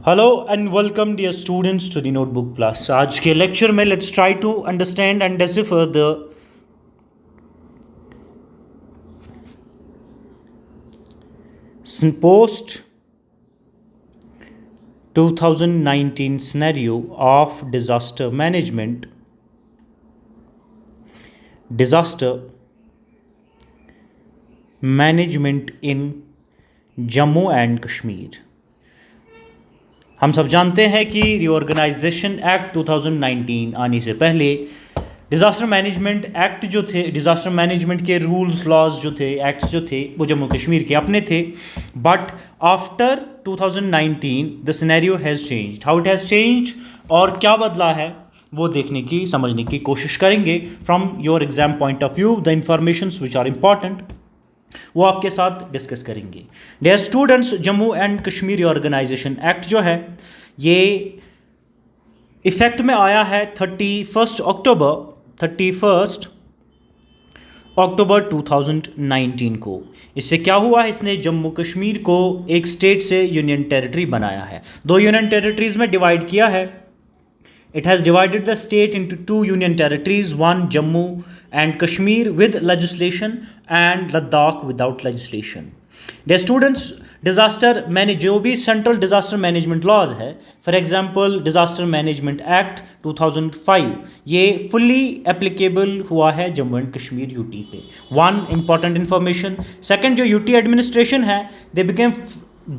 Hello and welcome dear students to the Notebook Plus. आज के lecture में let's try to understand and decipher the post 2019 scenario of disaster management in Jammu and Kashmir. हम सब जानते हैं कि रीऑर्गेनाइजेशन एक्ट 2019 आने से पहले डिज़ास्टर मैनेजमेंट एक्ट जो थे, डिज़ास्टर मैनेजमेंट के रूल्स लॉज जो थे, एक्ट्स जो थे, वो जम्मू कश्मीर के अपने थे। But after 2019 the scenario has changed. How it has changed और क्या बदला है वो देखने की, समझने की कोशिश करेंगे from your exam point of view. The informations which are important वो आपके साथ डिस्कस करेंगे। Dear students, Jammu and Kashmir organisation act जो है ये इफेक्ट में आया है 31 अक्टूबर 2019 को। इससे क्या हुआ है, इसने जम्मू कश्मीर को एक स्टेट से यूनियन टेरिटरी बनाया है, दो यूनियन टेरिटरीज में डिवाइड किया है। It has divided the state into two union territories, one Jammu and Kashmir with legislation and Ladakh without legislation. Dear students, जो भी सेंट्रल डिज़ास्टर मैनेजमेंट लॉज है, for example disaster management act 2005, ये fully applicable हुआ है Jammu and Kashmir UT पे। One important information. Second, जो UT administration है, they became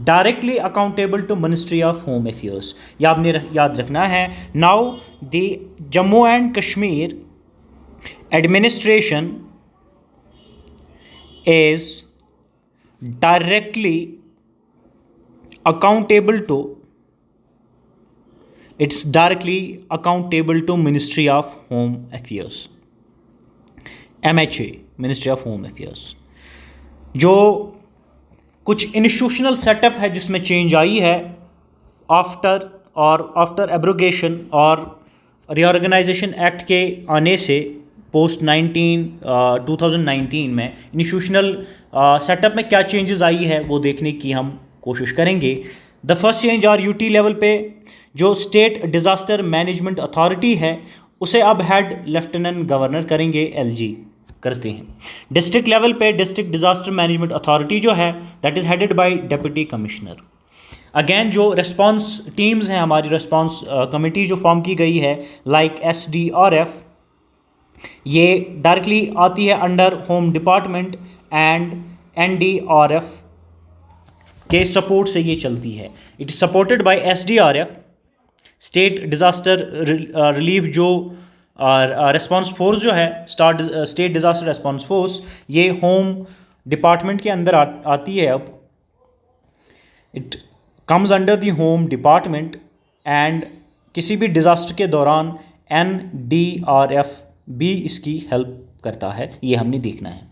directly accountable to ministry of home affairs. ये आपने याद रखना है। Now the Jammu and Kashmir administration is directly accountable to ministry of home affairs, MHA, ministry of home affairs. जो कुछ institutional setup है जिसमें चेंज आई है आफ्टर एब्रोगेशन और रीऑर्गेनाइजेशन एक्ट के आने से पोस्ट 2019 में इंस्टीट्यूशनल सेटअप में क्या चेंजेस आई है वो देखने की हम कोशिश करेंगे। The first change are UT level पे जो स्टेट डिज़ास्टर मैनेजमेंट अथॉरिटी है उसे अब हेड लेफ्टिनेंट गवर्नर करेंगे, LG करते हैं। डिस्ट्रिक्ट लेवल पे डिस्ट्रिक्ट डिज़ास्टर मैनेजमेंट अथॉरिटी जो है that is headed by deputy commissioner. Again जो रिस्पांस टीम्स हैं, हमारी रिस्पांस कमेटी जो फॉर्म की गई है लाइक SDRF, ये डायरेक्टली आती है under home department and NDRF के सपोर्ट से ये चलती है। It is supported by SDRF, state disaster relief जो रिस्पांस फोर्स जो है, स्टेट डिज़ास्टर रिस्पांस फोर्स, ये होम डिपार्टमेंट के अंदर आती है। अब it comes under the home department and किसी भी डिज़ास्टर के दौरान NDRF भी इसकी हेल्प करता है, ये हमने देखना है।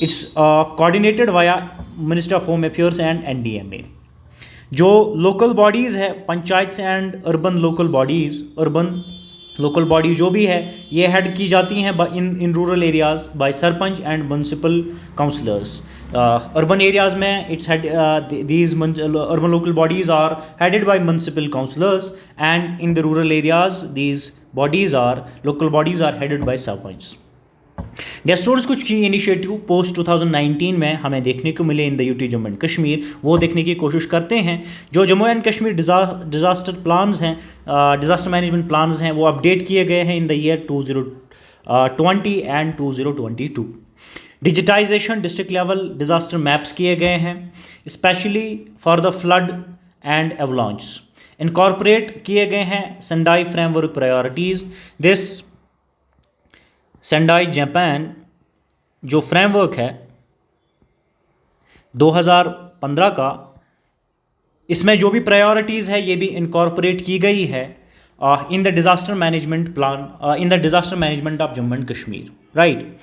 It's coordinated via ministry of home affairs and NDMA। जो लोकल बॉडीज़ है, panchayat and urban local body जो भी है, ये हेड की जाती हैं in rural areas by sarpanch and municipal councillors. Urban areas में it's head these urban local bodies are headed by municipal councillors and in the rural areas these local bodies are headed by sarpanch. Dear students, कुछ की initiative post 2019 में हमें देखने को मिले in the UT Jammu and Kashmir, वो देखने की कोशिश करते हैं। जो Jammu and Kashmir disaster plans हैं, डिज़ास्टर मैनेजमेंट प्लान्स हैं, वो अपडेट किए गए हैं in the year 2020 and 2022। Digitisation district level disaster maps किए गए हैं specially for the flood and avalanche. Incorporate किए गए हैं Sendai framework priorities. This Sendai Japan जो फ्रेमवर्क है 2015 का, इसमें जो भी प्रायोरिटीज़ है ये भी इनकॉर्पोरेट की गई है in the disaster management plan, in the disaster management of Jammu and Kashmir, right.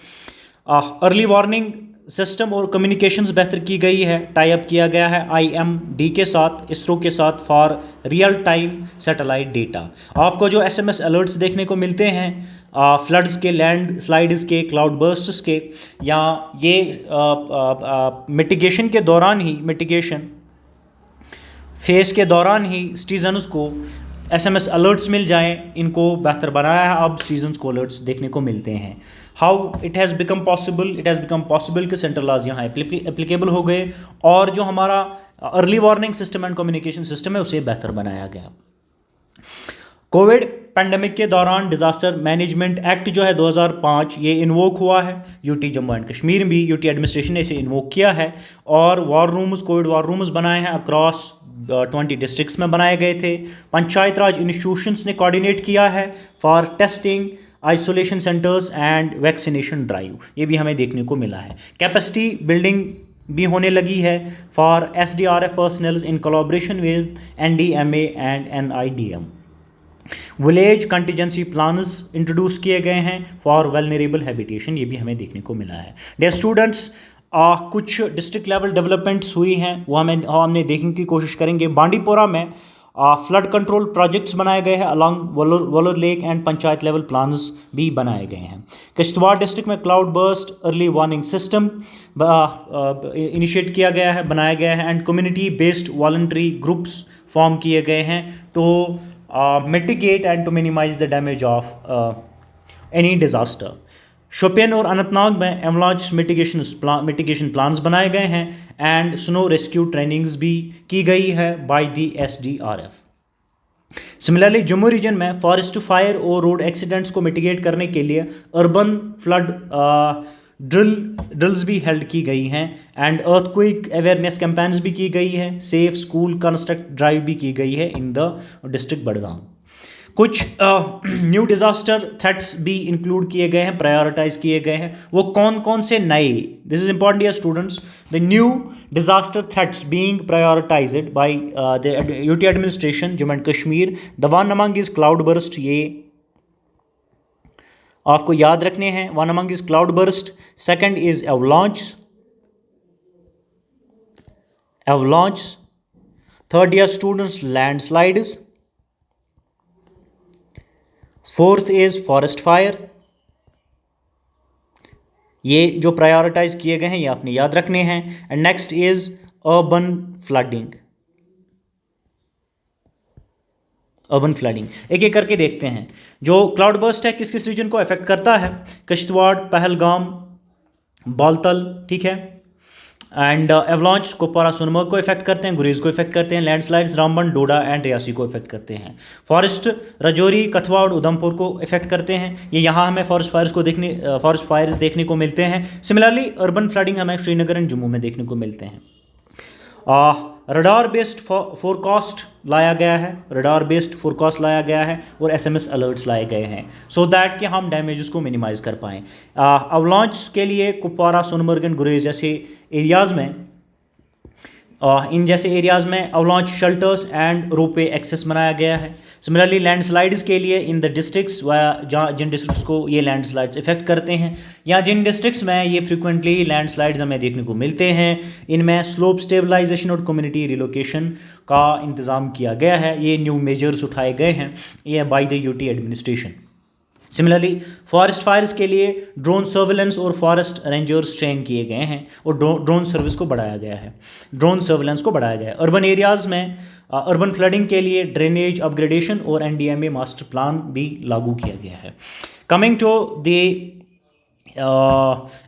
Early warning system और कम्युनिकेशंस बेहतर की गई है, टाई अप किया गया है IMD के साथ, इसरो के साथ for real time satellite data. आपको जो SMS अलर्ट्स देखने को मिलते हैं फ्लड्स के, लैंड स्लाइड्स के, क्लाउड बर्स्ट्स के, या ये मिटिगेशन के दौरान ही फेज़ के दौरान ही सिटीजन्स को एसएमएस अलर्ट्स मिल जाएं, इनको बेहतर बनाया है। अब सिटीजन्स को अलर्ट्स देखने को मिलते हैं। How it has become possible कि सेंट्रल लॉज यहाँ एप्लीकेबल हो गए और जो हमारा early warning system and communication system है उसे बेहतर बनाया गया। कोविड पेंडेमिक के दौरान डिज़ास्टर मैनेजमेंट एक्ट जो है 2005 ये इन्वोक हुआ है। यूटी जम्मू एंड कश्मीर भी यूटी एडमिनिस्ट्रेशन ने इसे इन्वोक किया है और कोविड वॉर रूम्स बनाए हैं अक्रॉस 20 डिस्ट्रिक्ट्स में बनाए गए थे। पंचायत राज इंस्टीट्यूशंस ने कोऑर्डिनेट किया है for testing, isolation centres and vaccination drive, ये भी हमें देखने को मिला है। कैपेसिटी बिल्डिंग भी होने लगी है for SDRF personnels in collaboration with NDMA and NIDM. Village contingency plans introduce किए गए हैं फॉर वेलनरेबल हैबिटेशन, ये भी हमें देखने को मिला है। डियर स्टूडेंट्स, कुछ डिस्ट्रिक्ट लेवल डेवलपमेंट्स हुई हैं वो हमने देखने की कोशिश करेंगे। बांडीपोरा में फ्लड कंट्रोल प्रोजेक्ट्स बनाए गए हैं along Wular lake and panchayat level plans भी बनाए गए हैं। किश्तवाड़ डिस्ट्रिक्ट में cloud burst early warning system initiate किया गया है, बनाया गया है and community based voluntary groups form किए गए हैं to mitigate and to minimize the damage of any disaster. Shopian और अनंतनाग में एवलांच मिटिगेशन प्लान्स बनाए गए हैं एंड स्नो रेस्क्यू ट्रेनिंग्स भी की गई है by the SDRF. Similarly Jammu region में फॉरेस्ट फायर और रोड एक्सीडेंट्स को मिटिगेट करने के लिए अर्बन फ्लड ड्रिल्स भी हेल्ड की गई हैं एंड अर्थक्वेक अवेयरनेस कैंपेन्स भी की गई है। सेफ स्कूल कंस्ट्रक्ट ड्राइव भी की गई है इन द डिस्ट्रिक्ट बड़गाम। कुछ न्यू डिज़ास्टर थ्रेट्स भी इंक्लूड किए गए हैं, प्रायोरिटाइज किए गए हैं। वो कौन कौन से नए, this is important dear students, the new disaster threats being prioritised by the UT administration Jammu and Kashmir. The one among is cloud burst, ये आपको याद रखने हैं। One among is cloud burst, second is avalanche, third year students landslides, fourth is forest fire. ये जो prioritise किए गए हैं ये आपने याद रखने हैं। And next is urban flooding. एक एक करके देखते हैं। जो क्लाउड बर्स्ट है किस किस रीजन को अफेक्ट करता है? किश्तवाड़, पहलगाम, बालतल, ठीक है। एंड एवलांच कुपवारा सोनमर्ग को इफेक्ट करते हैं, गुरेज को इफेक्ट करते हैं। Landslides Ramban, Doda and Reasi को इफेक्ट करते हैं। फॉरेस्ट राजौरी, कथुआ और उधमपुर को इफेक्ट करते हैं। ये यहाँ हमें फॉरेस्ट फायर्स देखने को मिलते हैं। सिमिलरली अर्बन फ्लडिंग हमें श्रीनगर एंड जम्मू में देखने को मिलते हैं। रडार बेस्ड फोरकास्ट लाया गया है और एसएमएस अलर्ट्स लाए गए हैं सो दैट कि हम डैमेजेस को मिनिमाइज़ कर पाएँ। अवलांच के लिए कुपवारा, सोनमर्ग एंड गुरेज जैसे एरियाज़ में इन जैसे एरियाज़ में avalanche shelters and ropeway access बनाया गया है। सिमिलरली लैंडस्लाइड्स के लिए इन द डिस्ट्रिक्ट्स जहाँ जिन डिस्ट्रिक्ट्स को ये लैंडस्लाइड्स इफेक्ट करते हैं या जिन डिस्ट्रिक्ट्स में ये फ्रिक्वेंटली लैंडस्लाइड्स हमें देखने को मिलते हैं, इनमें स्लोप स्टेबलाइजेशन और कम्युनिटी रिलोकेशन का इंतज़ाम किया गया है। ये न्यू मेजर्स उठाए गए हैं ये bye the UT administration. Similarly forest fires के लिए ड्रोन सर्विलेंस और फॉरेस्ट रेंजर्स ट्रेन किए गए हैं और ड्रोन सर्विस को बढ़ाया गया है, ड्रोन सर्विलेंस को बढ़ाया गया है। अर्बन एरियाज़ में अर्बन फ्लडिंग के लिए ड्रेनेज अपग्रेडेशन और एनडीएमए मास्टर प्लान भी लागू किया गया है। Coming to the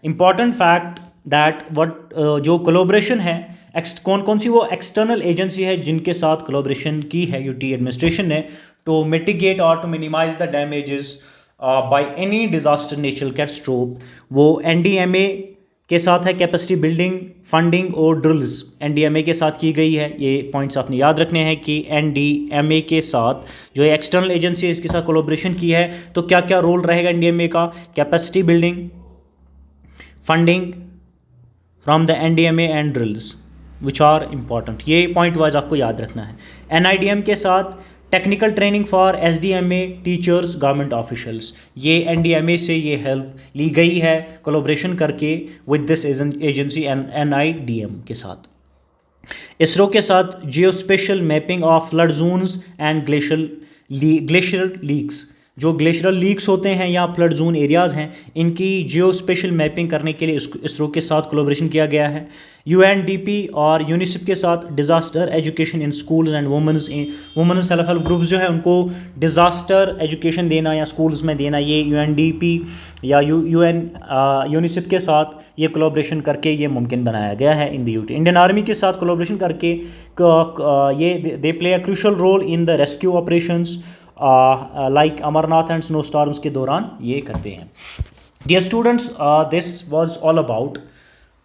important fact that जो कोलैबोरेशन है, कौन कौन सी वो एक्सटर्नल एजेंसी है जिनके साथ कोलैबोरेशन की है यूटी एडमिनिस्ट्रेशन ने टू मिटिगेट और to minimize the damages by any disaster natural catastrophe. वो एनडीएमए के साथ है, कैपेसिटी बिल्डिंग, फंडिंग और ड्रिल्स एनडीएमए के साथ की गई है। ये पॉइंट्स आपने याद रखने हैं कि एनडीएमए के साथ जो एक्सटर्नल एजेंसी है इसके साथ कोलैबोरेशन की है तो क्या क्या रोल रहेगा एनडीएमए का? Capacity building, funding from the NDMA and drills which are important. ये पॉइंट वाइज आपको याद रखना है। एनआईडीएम के साथ technical training for SDMA teachers, government officials, ये एनडीएमए से ये हेल्प ली गई है कोलैबोरेशन करके विद दिस एजेंसी एनआईडीएम के साथ। इसरो के साथ geospatial mapping of flood zones and glacier lakes, जो ग्लेशियरल लीक्स होते हैं या फ्लड जोन एरियाज़ हैं, इनकी जियो स्पेशल मैपिंग करने के लिए इसरो के साथ कोलैबोरेशन किया गया है। यूएनडीपी और यूनिसेफ के साथ disaster education in schools and women's self help groups जो है उनको डिज़ास्टर एजुकेशन देना या स्कूल्स में देना, ये यूएनडीपी या यूनिसेफ के साथ ये कोलैबोरेशन करके ये मुमकिन बनाया गया है in the UT. Indian army के साथ कोलैबोरेशन करके ये they play a crucial role in the rescue operations like Amarnath and snow storms के दौरान ये करते हैं। Dear students, this was all about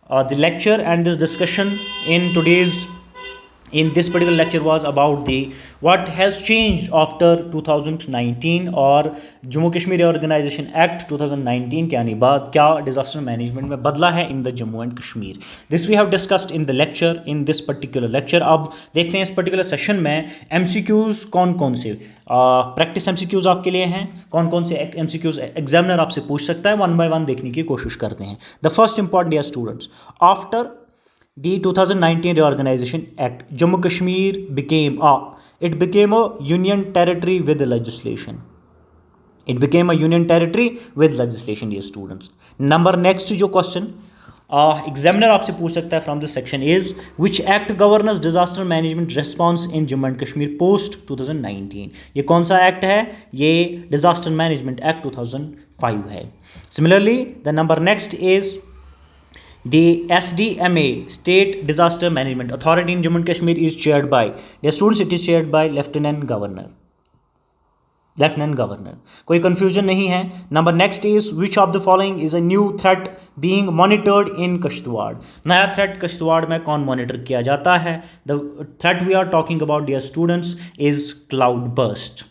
the lecture, and this discussion in this particular lecture was about the what has changed after 2019 और Jammu Kashmir organisation act 2019 के आने बाद क्या डिज़ास्टर मैनेजमेंट में बदला है in the Jammu and Kashmir. This we have discussed in the lecture, in this particular lecture. अब देखते हैं इस पर्टिकुलर सेशन में एमसीक्यूज़ कौन कौन से प्रैक्टिस एमसीक्यूज़ आपके लिए हैं, कौन कौन से एमसीक्यूज़ एग्जामिनर आपसे पूछ सकता है, वन बाय वन देखने की कोशिश करते हैं। The first important dear students, after the 2019 Reorganization Act, Jammu Kashmir became a union territory with legislation. It became a union territory with legislation, dear students. Next जो question एग्जामिनर आपसे पूछ सकता है from this section is which act governors disaster management response in Jammu and Kashmir post 2019। ये कौन सा act है? ये डिजास्टर मैनेजमेंट एक्ट 2005 है। Similarly the number next is the SDMA, State Disaster Management Authority in Jammu and Kashmir, is chaired by, dear students, it is chaired by Lieutenant Governor. कोई confusion नहीं है। Number next is which of the following is a new threat being monitored in Kishtwar? नया threat Kishtwar में कौन monitor किया जाता है? The threat we are talking about, dear students, is cloud burst.